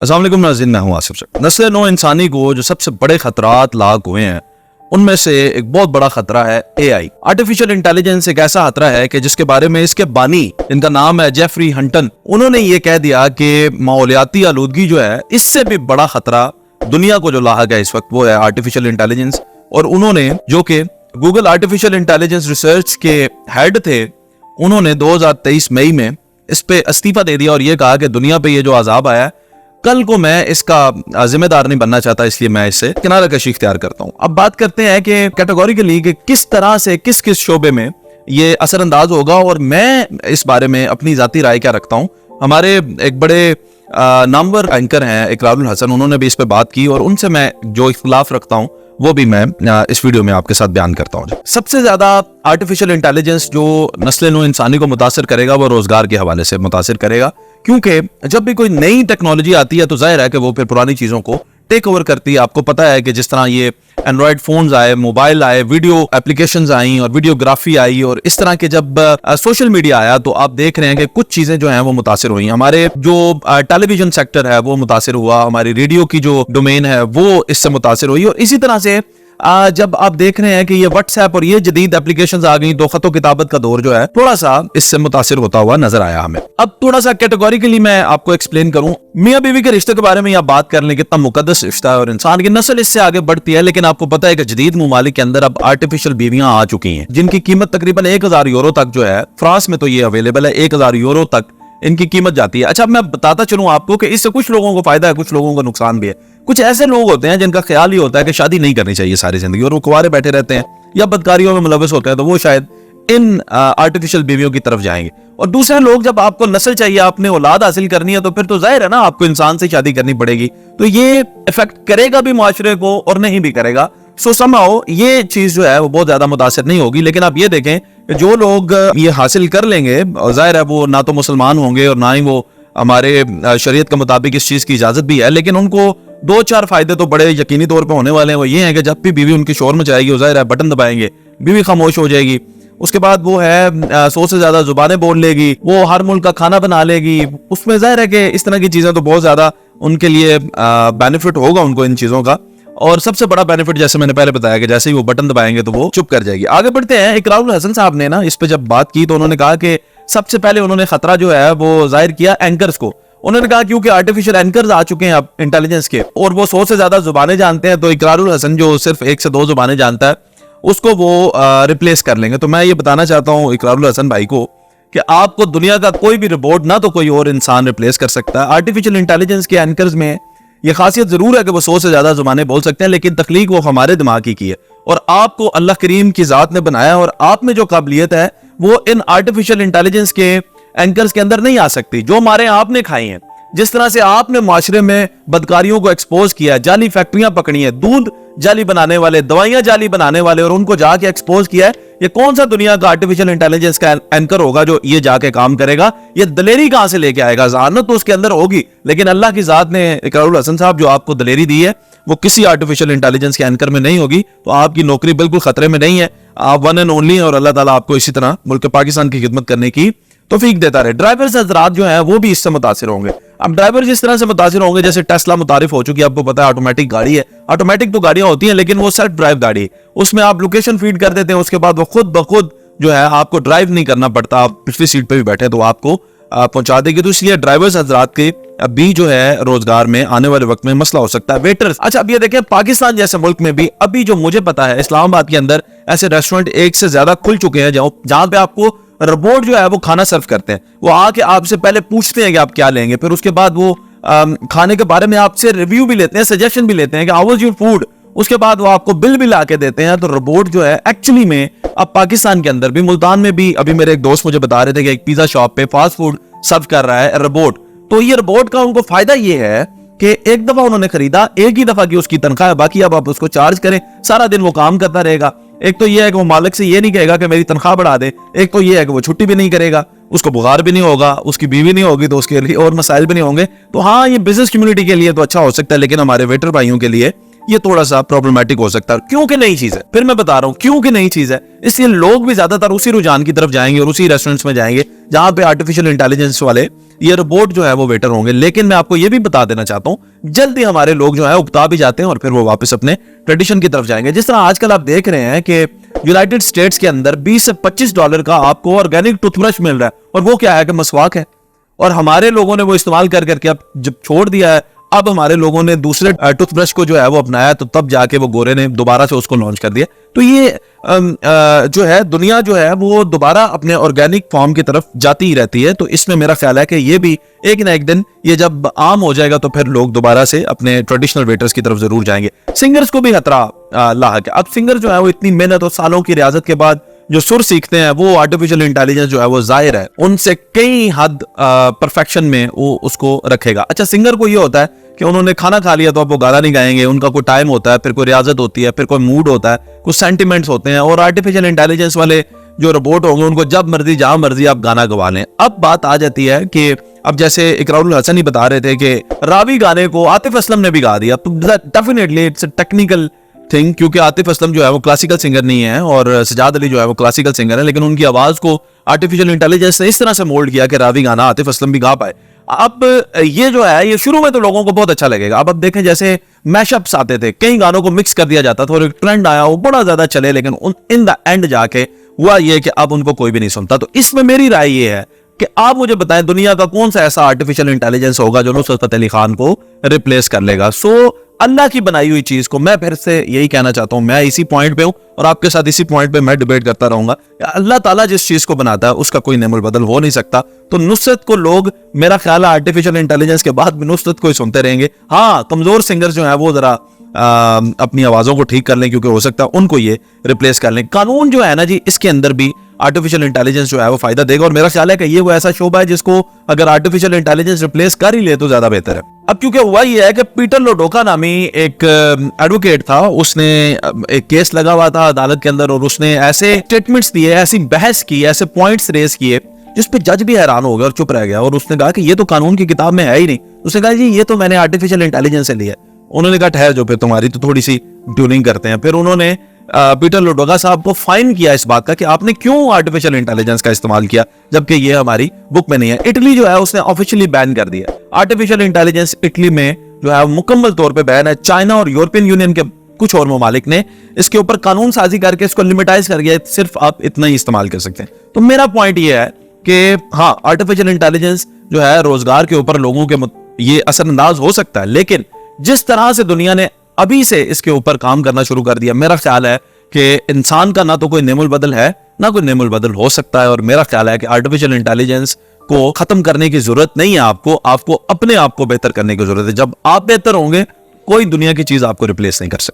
अस्सलाम वालेकुम नाज़रीन, मैं हूं आसिफ सर। नस्ल नौ इंसानी को जो सबसे बड़े खतरात लाक हुए हैं उनमें से एक बहुत बड़ा खतरा है एआई। आर्टिफिशियल इंटेलिजेंस एक ऐसा खतरा है कि जिसके बारे में इसके बानी, इनका नाम है जेफरी हंटन, उन्होंने ये कह दिया कि माहौलियाती आलूदगी जो है इससे भी बड़ा खतरा दुनिया को जो लाहक है इस वक्त वो है आर्टिफिशियल इंटेलिजेंस। और उन्होंने, जो कि गूगल आर्टिफिशियल इंटेलिजेंस रिसर्च के हेड थे, उन्होंने 2023 मई में इस पे इस्तीफा दे दिया और ये कहा कि दुनिया पे ये जो अजाब आया है कल को मैं इसका जिम्मेदार नहीं बनना चाहता, इसलिए मैं इससे किनारा कशी इख्तियार करता हूं। अब बात करते हैं कि कैटेगोरिकली कि किस तरह से किस किस शोबे में ये असरअंदाज होगा और मैं इस बारे में अपनी जाती राय क्या रखता हूं। हमारे एक बड़े नामवर एंकर हैं इकरारुल हसन, उन्होंने भी इस पे बात की और उनसे मैं जो इख्तिलाफ रखता हूं वो भी मैं इस वीडियो में आपके साथ बयान करता हूं। सबसे ज्यादा आर्टिफिशियल इंटेलिजेंस जो नस्ल नौ इंसानी को मुतासिर करेगा वो रोजगार के हवाले से मुतासिर करेगा, क्योंकि जब भी कोई नई टेक्नोलॉजी आती है तो जाहिर है कि वो फिर पुरानी चीजों को टेक ओवर करती है। आपको पता है कि जिस तरह ये एंड्रॉयड फोन्स आए, मोबाइल आए, वीडियो एप्लीकेशंस आई और वीडियोग्राफी आई और इस तरह के जब सोशल मीडिया आया तो आप देख रहे हैं कि कुछ चीजें जो हैं वो मुतासिर हुई। हमारे जो टेलीविजन सेक्टर है वो मुतासिर हुआ, हमारी रेडियो की जो डोमेन है वो इससे मुतासिर हुई। और इसी तरह से जब आप देख रहे हैं कि ये व्हाट्सएप और ये जदीद एप्लीकेशंस आ गई तो खतो किताबत का दौर जो है थोड़ा सा इससे मुतासिर होता हुआ नजर आया हमें। अब थोड़ा सा कैटेगोरिकली मैं आपको एक्सप्लेन करूं। मियां बीवी के रिश्ते के बारे में आप बात कर लें, कितना मुकद्दस रिश्ता है और इंसान की नस्ल इससे आगे बढ़ती है, लेकिन आपको पता है कि जदीद ममालिक के अंदर अब आर्टिफिशियल बीवियां आ चुकी हैं जिनकी कीमत तकरीबन 1000 यूरो तक जो है, फ्रांस में तो ये अवेलेबल है, 1000 यूरो तक इनकी कीमत जाती है। अच्छा, मैं बताता चलूं आपको कि इससे कुछ लोगों को फायदा है, कुछ लोगों को नुकसान भी है। कुछ ऐसे लोग होते हैं जिनका ख्याल ही होता है कि शादी नहीं करनी चाहिए सारी जिंदगी और वो कुंवारे बैठे रहते हैं या बदकारियों में मुलविस होते हैं, तो वो शायद इन आर्टिफिशियल बीवियों की तरफ जाएंगे। और दूसरे लोग, जब आपको नस्ल चाहिए, आपने औलाद हासिल करनी है, तो फिर तो जाहिर है ना आपको इंसान से शादी करनी पड़ेगी। तो ये इफेक्ट करेगा भी माशरे को और नहीं भी करेगा। सो समहाउ ये चीज जो है वो बहुत ज्यादा मुतासिर नहीं होगी। लेकिन आप ये देखें कि जो लोग ये हासिल कर लेंगे, जाहिर है वो ना तो मुसलमान होंगे और ना ही वो हमारे शरीयत के मुताबिक इस चीज की इजाजत भी है, लेकिन उनको 2-4 फायदे तो बड़े यकीनी तौर पे होने वाले हैं। वो ये है कि जब भी बीवी उनकी शोर मचाएगी, जाहिर है बटन दबाएंगे, बीवी खामोश हो जाएगी। उसके बाद वो है 100 से ज्यादा जुबानें बोल लेगी, वो हर मुल्क का खाना बना लेगी। उसमें जाहिर है कि इस तरह की चीजें तो बहुत ज्यादा उनके लिए बेनिफिट होगा उनको इन चीजों का। और सबसे बड़ा बेनिफिट, जैसे मैंने पहले बताया, कि जैसे ही वो बटन दबाएंगे तो वो चुप कर जाएगी। आगे बढ़ते हैं। इकरारुल हसन साहब ने ना इस पे जब बात की तो उन्होंने कहा कि सबसे पहले उन्होंने खतरा जो है वो जाहिर किया एंकर्स को। उन्होंने कहा क्योंकि आर्टिफिशियल एंकर्स आ चुके हैं अब इंटेलिजेंस के और वो 100 से ज्यादा जुबानें जानते हैं, तो इकरारुल हसन जो सिर्फ 1 से 2 जुबानें जानता है उसको वो रिप्लेस कर लेंगे। तो मैं ये बताना चाहता हूँ इकरारुल हसन भाई को कि आपको दुनिया का कोई भी रोबोट ना तो कोई और इंसान रिप्लेस कर सकता है। आर्टिफिशियल इंटेलिजेंस के एंकर्स में ये खासियत जरूर है कि वो 100 से ज्यादा जुबानें बोल सकते हैं, लेकिन तख्लीक वो हमारे दिमाग की है और आपको अल्लाह करीम की जात ने बनाया और आप में जो काबिलियत है वो इन आर्टिफिशियल इंटेलिजेंस के एंकर्स के अंदर नहीं आ सकती। जो मारे आपने खाई हैं, जिस तरह से आपने माशरे में बदकारियों को एक्सपोज किया, जाली फैक्ट्रियां पकड़ी हैं, दूध जाली बनाने वाले, दवाइयां जाली बनाने वाले, और उनको जाके एक्सपोज किया है, ये कौन सा दुनिया का आर्टिफिशियल इंटेलिजेंस का एंकर होगा जो ये जाके काम करेगा? ये दलेरी कहां से लेके आएगा? जहानत तो उसके अंदर होगी, लेकिन अल्लाह की जात ने, इकरारुल हसन साहब, जो आपको दलेरी दी है वो किसी आर्टिफिशियल इंटेलिजेंस के एंकर में नहीं होगी। तो आपकी नौकरी बिल्कुल खतरे में नहीं है, आप वन एंड ओनली हैं और अल्लाह ताला आपको इसी तरह मुल्क पाकिस्तान की खिदमत करने की तौफीक देता रहे। ड्राइवर्स हजरात जो हैं वो भी इससे मुतासिर होंगे। अब ड्राइवर जिस तरह से मुतासिर होंगे, जैसे टेस्ला मुतारिफ हो चुकी है, आपको पता है ऑटोमेटिक गाड़ी है। ऑटोमेटिक तो गाड़ियां होती हैं लेकिन वो सेल्फ ड्राइव गाड़ी है, उसमें आप लोकेशन फीड कर देते हैं, उसके बाद वो खुद ब खुद जो है आपको ड्राइव नहीं करना पड़ता, आप पिछली सीट पे भी बैठे तो आपको पहुंचा देगी। तो इसलिए ड्राइवर्स हजरात के अभी जो है रोजगार में आने वाले वक्त में मसला हो सकता है। वेटर्स, अच्छा अब ये देखें, पाकिस्तान जैसे मुल्क में भी अभी जो मुझे पता है इस्लामाबाद के अंदर ऐसे रेस्टोरेंट 1 से ज्यादा खुल चुके हैं जहां पे आपको रोबोट जो है वो खाना सर्व करते हैं। वो आके आपसे पहले पूछते हैं कि आप क्या लेंगे, फिर उसके बाद वो खाने के बारे में आपसे रिव्यू भी लेते हैं, सजेशन भी लेते हैं कि हाउ वाज योर फूड। उसके बाद वो आपको बिल भी ला के देते हैं। तो रोबोट जो है एक्चुअली में अब पाकिस्तान के अंदर भी, मुल्तान में भी, अभी मेरे एक दोस्त मुझे बता रहे थे कि एक पिज्जा शॉप पे फास्ट फूड सर्व कर रहा है रोबोट। तो ये रोबोट का उनको फायदा ये है कि एक दफा उन्होंने खरीदा, एक ही दफा की उसकी तनख्वाह है, बाकी अब आप उसको चार्ज करें, सारा दिन वो काम करता रहेगा। एक तो ये है कि वो मालिक से ये नहीं कहेगा कि मेरी तनख्वाह बढ़ा दे, एक तो ये है कि वो छुट्टी भी नहीं करेगा, उसको बुखार भी नहीं होगा, उसकी बीवी नहीं होगी तो उसके लिए और मसाइल भी नहीं होंगे। तो हाँ, ये बिजनेस कम्युनिटी के लिए तो अच्छा हो सकता है, लेकिन हमारे वेटर भाइयों के लिए ये थोड़ा सा प्रॉब्लमेटिक हो सकता है, क्योंकि नई चीज है। फिर मैं बता रहा हूं क्योंकि नई चीज है, इसलिए लोग भी ज्यादातर उसी रुझान की तरफ जाएंगे और उसी रेस्टोरेंट्स में जाएंगे जहां पे आर्टिफिशियल इंटेलिजेंस वाले ये रोबोट जो है वो वेटर होंगे। लेकिन मैं आपको ये भी बता देना चाहता हूं, जल्दी हमारे लोग जो है उकता भी जाते हैं और फिर वो वापस अपने ट्रेडिशन की तरफ जाएंगे। जिस तरह आजकल आप देख रहे हैं कि यूनाइटेड स्टेट्स के अंदर 20 से 25 डॉलर का आपको ऑर्गेनिक टूथब्रश मिल रहा है, और वो क्या है कि मसवाक है, और हमारे लोगों ने वो इस्तेमाल कर करके अब जब छोड़ दिया है, अब हमारे लोगों ने दूसरे टूथब्रश को जो है वो अपनाया, तो तब जाके वो गोरे ने दोबारा से उसको लॉन्च कर दिया। तो ये जो है दुनिया जो है वो दोबारा अपने ऑर्गेनिक फॉर्म की तरफ जाती ही रहती है। तो इसमें मेरा ख्याल है कि ये भी एक ना एक दिन ये जब आम हो जाएगा तो फिर लोग दोबारा से अपने ट्रेडिशनल वेटर्स की तरफ जरूर जाएंगे। सिंगर्स को भी खतरा लाहक है। अब सिंगर जो है वो इतनी मेहनत और सालों की रियाजत के बाद जो सुर सीखते हैं, वो आर्टिफिशियल इंटेलिजेंस जो है वो जाहिर है उनसे कई हद परफेक्शन में वो उसको रखेगा। अच्छा, सिंगर को ये होता है कि उन्होंने खाना खा लिया तो अब वो गाना नहीं गाएंगे, उनका कोई टाइम होता है, फिर कोई रियाजत होती है, फिर कोई मूड होता है, कुछ सेंटिमेंट्स होते हैं। और आर्टिफिशियल इंटेलिजेंस वाले जो रोबोट होंगे उनको जब मर्जी जहां मर्जी आप गाना गवा लें। अब बात आ जाती है कि अब जैसे इकरारुल हसन ही बता रहे थे कि रावी गाने को आतिफ असलम ने भी गा दिया, तो definitely it's a technical thing, क्योंकि आतिफ असलम जो है वो क्लासिकल सिंगर नहीं है और सजाद अली जो है वो क्लासिकल सिंगर है, लेकिन उनकी आवाज को आर्टिफिशियल इंटेलिजेंस ने इस तरह से मोल्ड किया कि रावी गाना आतिफ असलम भी गा पाए। अब ये जो है ये शुरू में तो लोगों को बहुत अच्छा लगेगा। अब देखें जैसे मैशअप्स आते थे, कई गानों को मिक्स कर दिया जाता था और एक ट्रेंड आया, वो बड़ा ज्यादा चले, लेकिन इन द एंड जाके हुआ ये कि अब उनको कोई भी नहीं सुनता। तो इसमें मेरी राय ये है कि आप मुझे बताएं दुनिया का कौन सा ऐसा आर्टिफिशियल इंटेलिजेंस होगा जो नुसरत फतेह अली खान को रिप्लेस कर लेगा। सो अल्लाह की बनाई हुई चीज को मैं फिर से यही कहना चाहता हूं, मैं इसी पॉइंट पे हूं और आपके साथ इसी पॉइंट पे मैं डिबेट करता रहूंगा। अल्लाह ताला जिस चीज को बनाता है उसका कोई नेमुल बदल हो नहीं सकता। तो नुसरत को लोग, मेरा ख्याल है आर्टिफिशियल इंटेलिजेंस के बाद भी नुसरत को ही सुनते रहेंगे। हाँ, कमजोर सिंगर जो है वो जरा अपनी आवाजों को ठीक कर लें, क्योंकि हो सकता है उनको ये रिप्लेस कर लें। कानून जो है ना जी, इसके अंदर भी आर्टिफिशियल इंटेलिजेंस जो है वो फायदा देगा, और मेरा ख्याल है कि ये वो ऐसा शोबा है जिसको अगर आर्टिफिशियल इंटेलिजेंस रिप्लेस कर ही ले तो ज्यादा बेहतर है। अब क्योंकि हुआ ये है कि पीटर लोडोका नामी एक एडवोकेट था, उसने एक केस लगा हुआ था अदालत के अंदर और उसने ऐसे स्टेटमेंट्स दिए, ऐसी बहस की, ऐसे पॉइंट्स रेज किए जिस पे जज भी हैरान हो गया और चुप रह गया। और उसने कहा कि ये तो कानून की किताब में है ही नहीं। उसने कहा जी ये तो मैंने आर्टिफिशियल इंटेलिजेंस से लिया। उन्होंने कहा ठहर जो, फिर तुम्हारी तो थोड़ी सी ट्यूनिंग करते हैं। फिर उन्होंने पीटर लोडोका साहब को फाइन किया इस बात का कि आपने क्यों आर्टिफिशियल इंटेलिजेंस का इस्तेमाल किया जबकि ये हमारी बुक में नहीं है। इटली जो है उसने ऑफिशियली बैन कर दिया आर्टिफिशियल इंटेलिजेंस। इटली में जो है मुकम्मल तौर पे बैन है। चाइना और यूरोपियन यूनियन के कुछ और ममालिक ने इसके ऊपर कानून साजी करके इसको लिमिटाइज कर दिया, सिर्फ आप इतना ही इस्तेमाल कर सकते हैं। तो मेरा पॉइंट ये है कि हाँ, आर्टिफिशियल इंटेलिजेंस जो है रोजगार के ऊपर लोगों के ये असरअंदाज हो सकता है, लेकिन जिस तरह से दुनिया ने अभी से इसके ऊपर काम करना शुरू कर दिया, मेरा ख्याल है कि इंसान का ना तो कोई नेमुल बदल है ना कोई नेमुल बदल हो सकता है। और मेरा ख्याल है कि आर्टिफिशियल इंटेलिजेंस को खत्म करने की जरूरत नहीं है, आपको अपने आप को बेहतर करने की जरूरत है। जब आप बेहतर होंगे कोई दुनिया की चीज आपको रिप्लेस नहीं कर सकती।